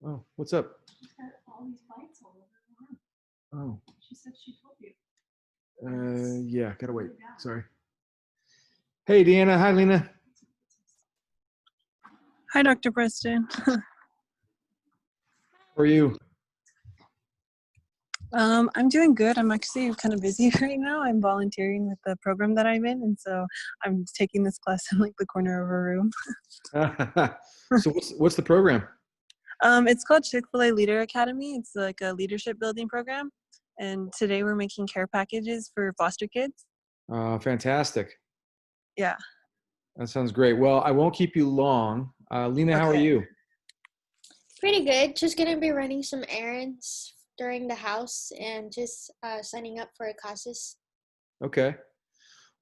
Oh, what's up? All these bites all over her arm. Oh. She said she told you. Yeah, gotta wait. Sorry. Hey, Deanna. Hi, Lena. Hi, Dr. Preston. How are you? I'm doing good. I'm actually kind of busy right now. I'm volunteering with the program that I'm in, and so I'm taking this class in like the corner of a room. So what's the program? It's called Chick-fil-A Leader Academy. It's like a leadership building program, and today we're making care packages for foster kids. Fantastic. Yeah. That sounds great. Well, I won't keep you long. Lena, how are you? Pretty good. Just gonna be running some errands during the house and just signing up for classes. Okay.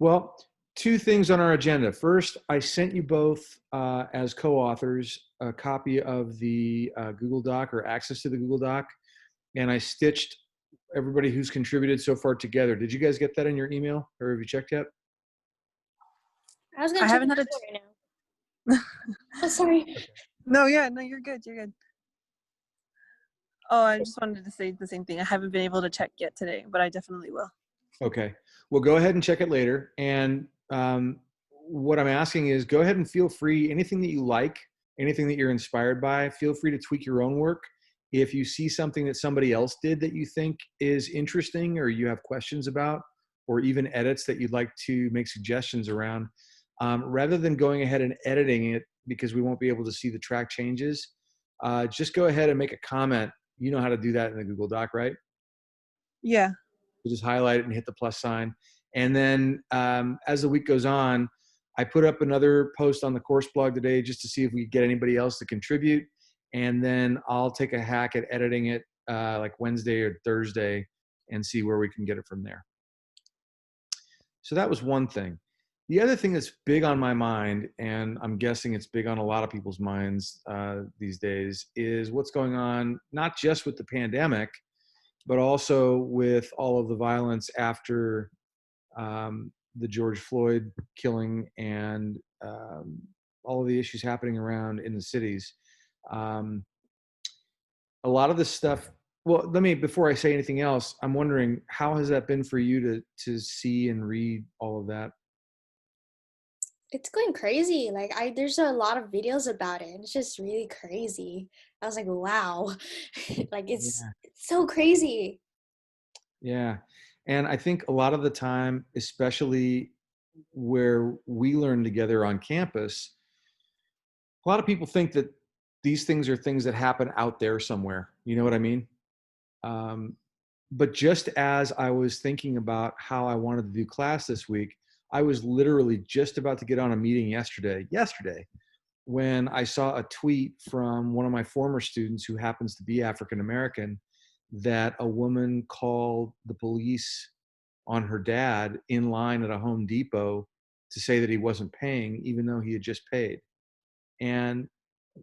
Well, two things on our agenda. First, I sent you both as co-authors a copy of the Google Doc or access to the Google Doc, and I stitched everybody who's contributed so far together. Did you guys get that in your email, or have you checked yet? I haven't had it right now. Oh, sorry. Okay. No, you're good. You're good. Oh, I just wanted to say the same thing. I haven't been able to check yet today, but I definitely will. Okay. Well, go ahead and check it later. And what I'm asking is go ahead and feel free, anything that you like, anything that you're inspired by, feel free to tweak your own work. If you see something that somebody else did that you think is interesting or you have questions about, or even edits that you'd like to make suggestions around, rather than going ahead and editing it because we won't be able to see the track changes, just go ahead and make a comment. You know how to do that in the Google Doc, right? Yeah. You just highlight it and hit the plus sign. And then as the week goes on, I put up another post on the course blog today just to see if we could get anybody else to contribute. And then I'll take a hack at editing it like Wednesday or Thursday and see where we can get it from there. So that was one thing. The other thing that's big on my mind, and I'm guessing it's big on a lot of people's minds these days, is what's going on, not just with the pandemic, but also with all of the violence after the George Floyd killing and all of the issues happening around in the cities. A lot of this stuff, well, before I say anything else, I'm wondering, how has that been for you to see and read all of that? It's going crazy. Like there's a lot of videos about it. It's just really crazy. I was like, wow. Like it's so crazy. Yeah. And I think a lot of the time, especially where we learn together on campus, a lot of people think that these things are things that happen out there somewhere. You know what I mean? But just as I was thinking about how I wanted to do class this week, I was literally just about to get on a meeting yesterday, when I saw a tweet from one of my former students who happens to be African American, that a woman called the police on her dad in line at a Home Depot to say that he wasn't paying, even though he had just paid. And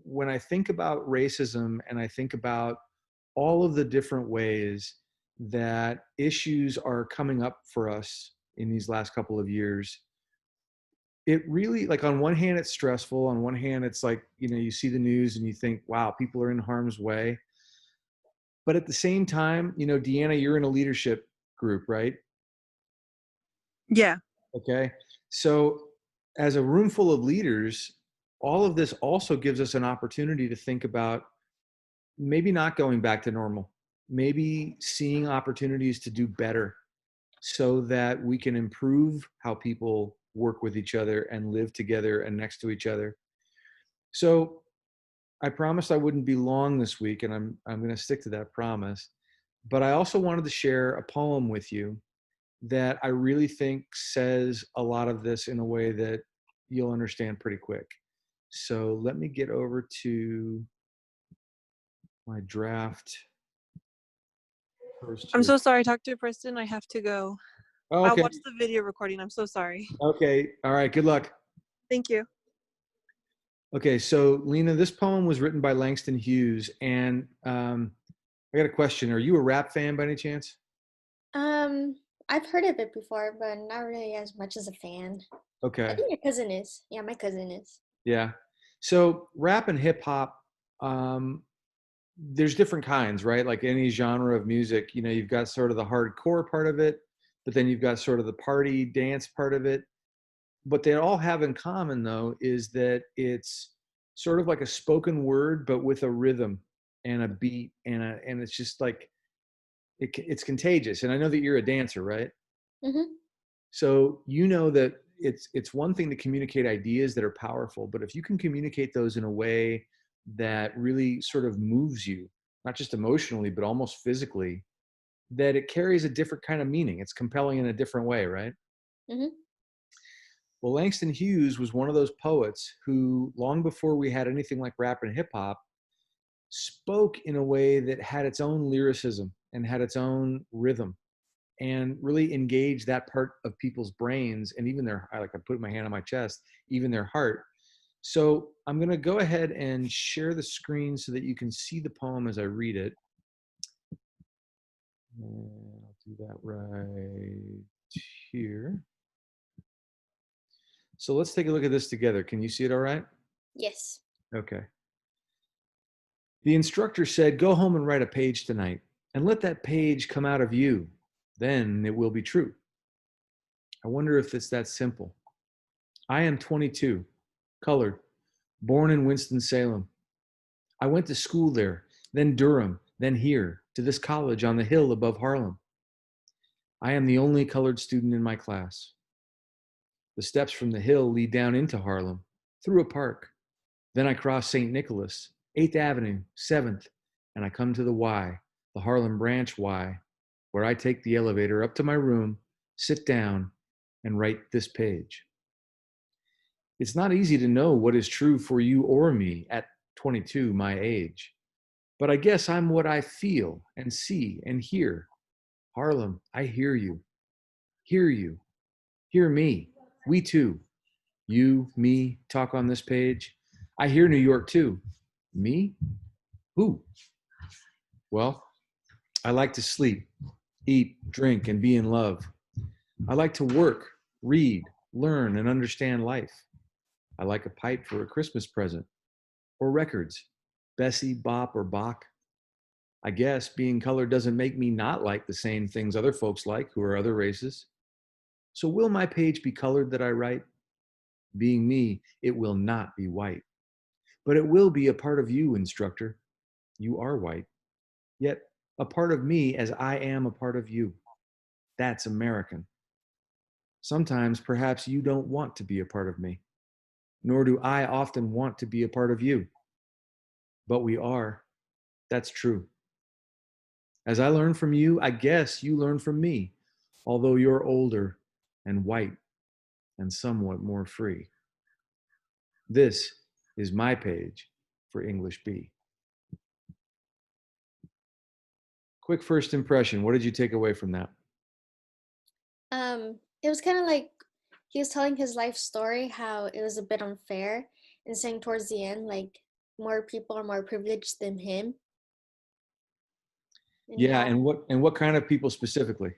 when I think about racism and I think about all of the different ways that issues are coming up for us in these last couple of years, it really, like, on one hand, it's stressful. On one hand, it's like, you see the news and you think, wow, people are in harm's way. But at the same time, Deanna, you're in a leadership group, right? Yeah. Okay. So as a room full of leaders, all of this also gives us an opportunity to think about maybe not going back to normal, maybe seeing opportunities to do better so that we can improve how people work with each other and live together and next to each other. So I promised I wouldn't be long this week, and I'm going to stick to that promise. But I also wanted to share a poem with you that I really think says a lot of this in a way that you'll understand pretty quick. So let me get over to my draft post I'm here. so sorry, Dr. Preston. I have to go. Oh, I'll okay. watch the video recording. I'm so sorry. Okay. All right. Good luck. Thank you. Okay. So Lena, this poem was written by Langston Hughes, and I got a question. Are you a rap fan by any chance? I've heard of it before, but not really as much as a fan. Okay. I think your cousin is. Yeah, my cousin is. Yeah. So rap and hip hop um, there's different kinds, right? Like any genre of music, you know, you've got sort of the hardcore part of it, but then you've got sort of the party dance part of it. What they all have in common, though, is that it's sort of like a spoken word, but with a rhythm and a beat, and it's just like it's contagious. And I know that you're a dancer, right? Mm-hmm. So you know that it's one thing to communicate ideas that are powerful, but if you can communicate those in a way that really sort of moves you, not just emotionally, but almost physically, that it carries a different kind of meaning. It's compelling in a different way, right? Mm-hmm. Well, Langston Hughes was one of those poets who, long before we had anything like rap and hip hop, spoke in a way that had its own lyricism and had its own rhythm and really engaged that part of people's brains and even their, I like I put my hand on my chest, even their heart. So I'm going to go ahead and share the screen so that you can see the poem as I read it. And I'll do that right here. So let's take a look at this together. Can you see it all right? Yes. Okay. The instructor said, "Go home and write a page tonight, and let that page come out of you. Then it will be true." I wonder if it's that simple. I am 22, colored, born in Winston-Salem. I went to school there, then Durham, then here, to this college on the hill above Harlem. I am the only colored student in my class. The steps from the hill lead down into Harlem, through a park. Then I cross St. Nicholas, 8th Avenue, 7th, and I come to the Y, the Harlem Branch Y, where I take the elevator up to my room, sit down, and write this page. It's not easy to know what is true for you or me at 22, my age. But I guess I'm what I feel and see and hear. Harlem, I hear you. Hear you. Hear me. We too. You, me, talk on this page. I hear New York too. Me? Who? Well, I like to sleep, eat, drink, and be in love. I like to work, read, learn, and understand life. I like a pipe for a Christmas present, or records, Bessie, Bop, or Bach. I guess being colored doesn't make me not like the same things other folks like who are other races. So will my page be colored that I write? Being me, it will not be white. But it will be a part of you, instructor. You are white, yet a part of me as I am a part of you. That's American. Sometimes perhaps you don't want to be a part of me, nor do I often want to be a part of you. But we are. That's true. As I learn from you, I guess you learn from me, although you're older and white and somewhat more free. This is my page for English B. Quick first impression. What did you take away from that? It was kind of like he was telling his life story, how it was a bit unfair, and saying towards the end, like more people are more privileged than him, and Yeah, how and what kind of people specifically?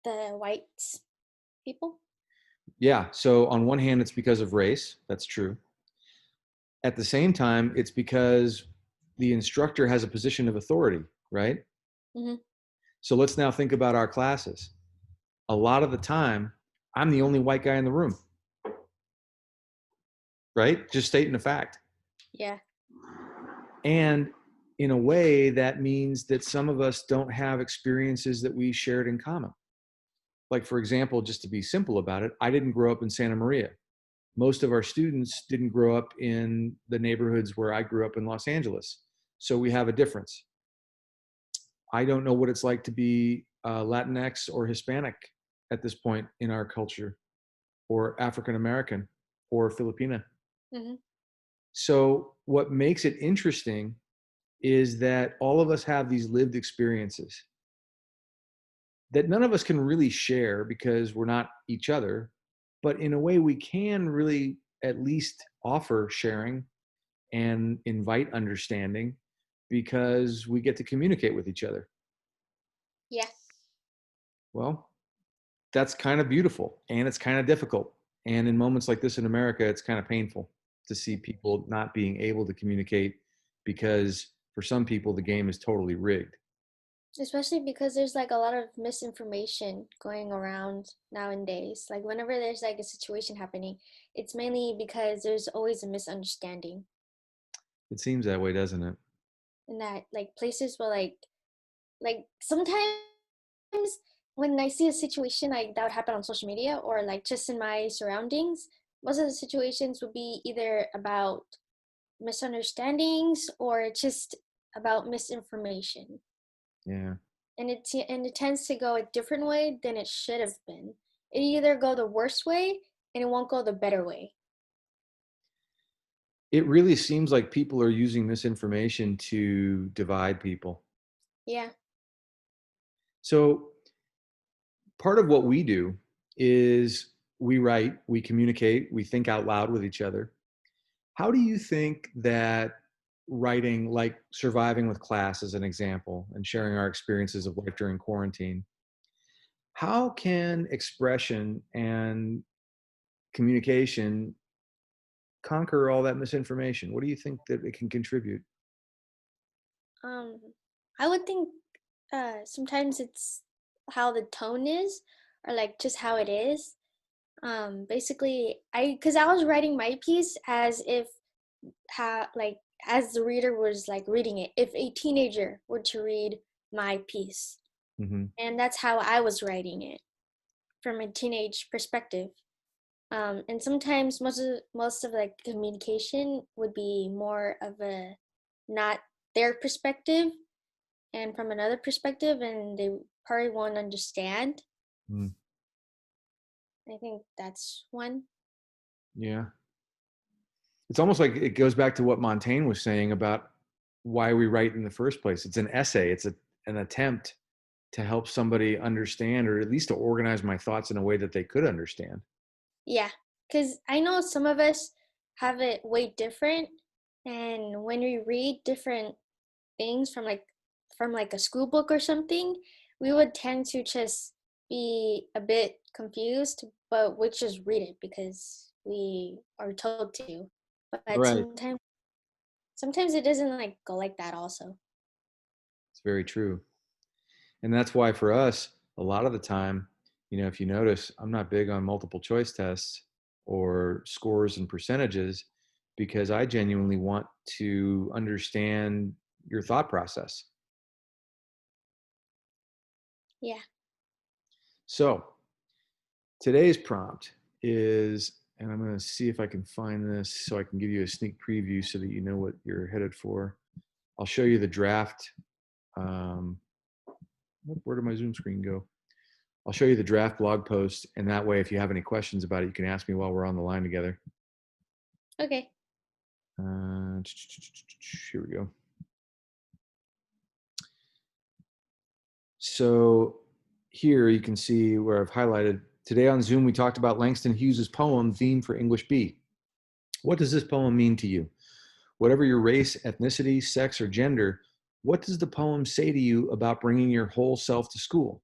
the white people. Yeah, so on one hand, it's because of race. That's true. At the same time, it's because the instructor has a position of authority, right? Hmm. So let's now think about our classes. A lot of the time, I'm the only white guy in the room, right? Just stating a fact. Yeah. And in a way, that means that some of us don't have experiences that we shared in common. Like, for example, just to be simple about it, I didn't grow up in Santa Maria. Most of our students didn't grow up in the neighborhoods where I grew up in Los Angeles. So we have a difference. I don't know what it's like to be Latinx or Hispanic at this point in our culture, or African American or Filipina. Hmm. So, what makes it interesting is that all of us have these lived experiences that none of us can really share because we're not each other. But in a way, we can really at least offer sharing and invite understanding because we get to communicate with each other. Yeah. Well, that's kind of beautiful and it's kind of difficult. And in moments like this in America, it's kind of painful to see people not being able to communicate because for some people the game is totally rigged. Especially because there's like a lot of misinformation going around nowadays. Like whenever there's like a situation happening, it's mainly because there's always a misunderstanding. It seems that way, doesn't it? And that like places where like sometimes when I see a situation like that would happen on social media or like just in my surroundings, most of the situations would be either about misunderstandings or just about misinformation. Yeah. And it tends to go a different way than it should have been. It either go the worst way and it won't go the better way. It really seems like people are using misinformation to divide people. Yeah. So part of what we do is we write, we communicate, we think out loud with each other. How do you think that writing, like surviving with class as an example, and sharing our experiences of life during quarantine, how can expression and communication conquer all that misinformation? What do you think that it can contribute? Um I would think sometimes it's how the tone is or like just how it is. Basically cuz I was writing my piece as if how like as the reader was like reading it. If a teenager were to read my piece. Hmm. And that's how I was writing it from a teenage perspective. And sometimes most of like communication would be more of a not their perspective and from another perspective, and they probably won't understand. Mm, I think that's one. yeah. It's almost like it goes back to what Montaigne was saying about why we write in the first place. It's an essay, an attempt to help somebody understand, or at least to organize my thoughts in a way that they could understand. Yeah, because I know some of us have it way different, and when we read different things from like a school book or something, we would tend to just be a bit confused, but we just read it because we are told to. But Right. sometimes it doesn't like go like that also. It's very true. And that's why for us, a lot of the time, if you notice, I'm not big on multiple choice tests or scores and percentages because I genuinely want to understand your thought process. Yeah. So today's prompt is, and I'm going to see if I can find this so I can give you a sneak preview so that you know what you're headed for. I'll show you the draft. Um, where did my Zoom screen go? I'll show you the draft blog post, and that way, if you have any questions about it, you can ask me while we're on the line together. Okay. Uh, here we go. So here you can see where I've highlighted. Today on Zoom, we talked about Langston Hughes's poem, Theme for English B. What does this poem mean to you? Whatever your race, ethnicity, sex, or gender, what does the poem say to you about bringing your whole self to school?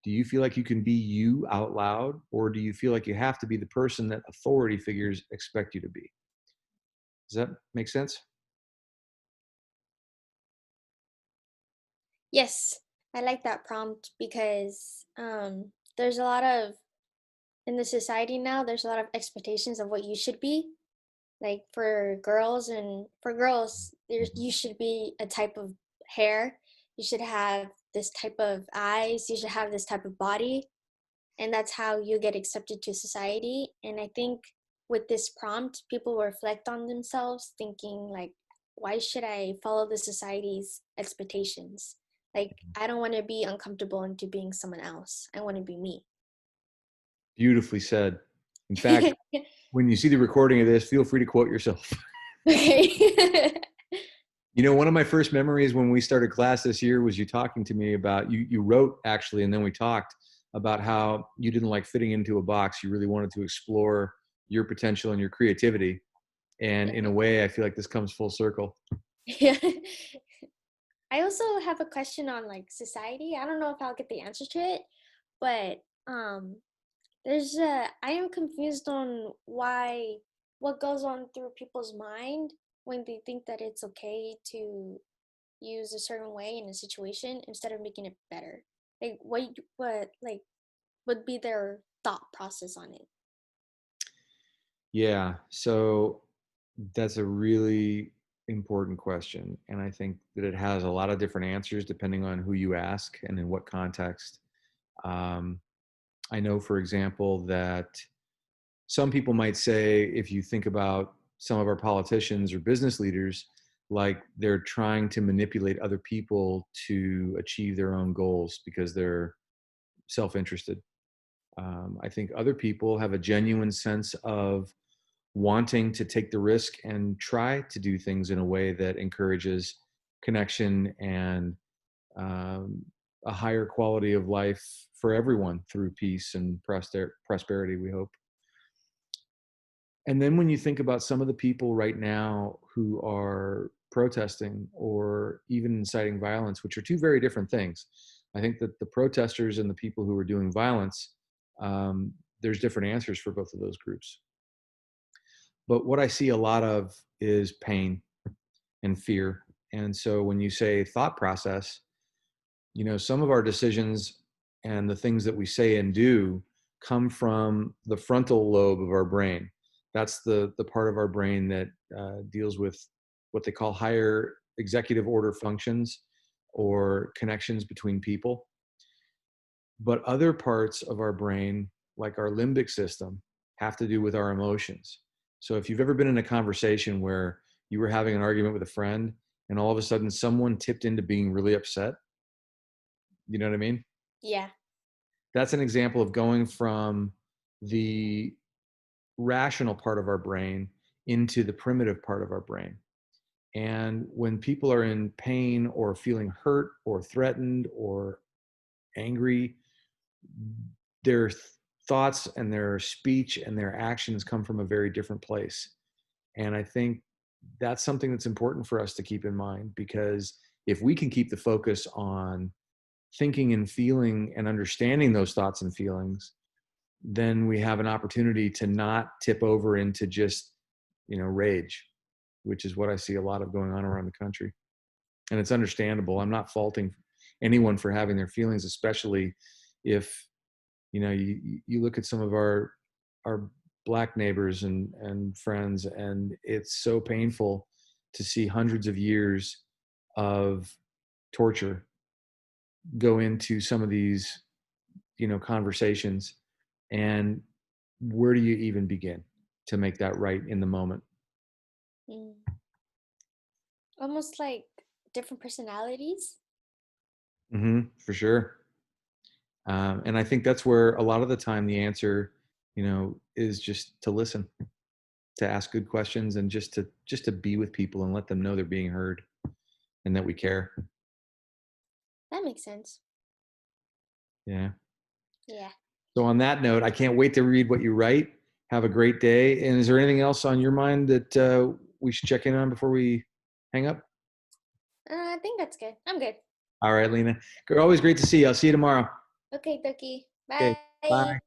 Do you feel like you can be you out loud, or do you feel like you have to be the person that authority figures expect you to be? Does that make sense? Yes, I like that prompt because there's a lot of in the society now. There's a lot of expectations of what you should be. Like for girls, you should be a type of hair. You should have this type of eyes. You should have this type of body, and that's how you get accepted to society. And I think with this prompt, people will reflect on themselves, thinking like, why should I follow the society's expectations? Like, I don't want to be uncomfortable into being someone else. I want to be me. Beautifully said. In fact, when you see the recording of this, feel free to quote yourself. Okay. One of my first memories when we started class this year was you talking to me about, you wrote actually, and then we talked about how you didn't like fitting into a box. You really wanted to explore your potential and your creativity. And in a way, I feel like this comes full circle. Yeah. I also have a question on like society. I don't know if I'll get the answer to it, but I am confused on what goes on through people's mind when they think that it's okay to use a certain way in a situation instead of making it better? Like what like would be their thought process on it? Yeah. So that's a really important question. And I think that it has a lot of different answers depending on who you ask and in what context. Um, I know, for example, that some people might say, if you think about some of our politicians or business leaders, like they're trying to manipulate other people to achieve their own goals because they're self interested. I think other people have a genuine sense of wanting to take the risk and try to do things in a way that encourages connection and um, a higher quality of life for everyone through peace and prosperity, we hope. And then when you think about some of the people right now who are protesting or even inciting violence, which are two very different things, I think that the protesters and the people who are doing violence, um, there's different answers for both of those groups. But what I see a lot of is pain and fear. And so when you say thought process, some of our decisions and the things that we say and do come from the frontal lobe of our brain. That's the part of our brain that deals with what they call higher executive order functions or connections between people. But other parts of our brain, like our limbic system, have to do with our emotions. So if you've ever been in a conversation where you were having an argument with a friend and all of a sudden someone tipped into being really upset, you know what I mean? Yeah. That's an example of going from the rational part of our brain into the primitive part of our brain. And when people are in pain or feeling hurt or threatened or angry, their thoughts and their speech and their actions come from a very different place. And I think that's something that's important for us to keep in mind, because if we can keep the focus on thinking and feeling and understanding those thoughts and feelings, then we have an opportunity to not tip over into just, rage, which is what I see a lot of going on around the country. And it's understandable. I'm not faulting anyone for having their feelings, especially if, you look at some of our black neighbors and friends, and it's so painful to see hundreds of years of torture go into some of these, conversations. And where do you even begin to make that right in the moment? Mm. Almost like different personalities. For sure. And I think that's where a lot of the time the answer, is just to listen, to ask good questions, and just to be with people and let them know they're being heard and that we care. That makes sense. Yeah. Yeah. So on that note, I can't wait to read what you write. Have a great day. And is there anything else on your mind that we should check in on before we hang up? I think that's good. I'm good. All right, Lena. Always great to see you. I'll see you tomorrow. Okay, Doki. Okay. Bye. Bye.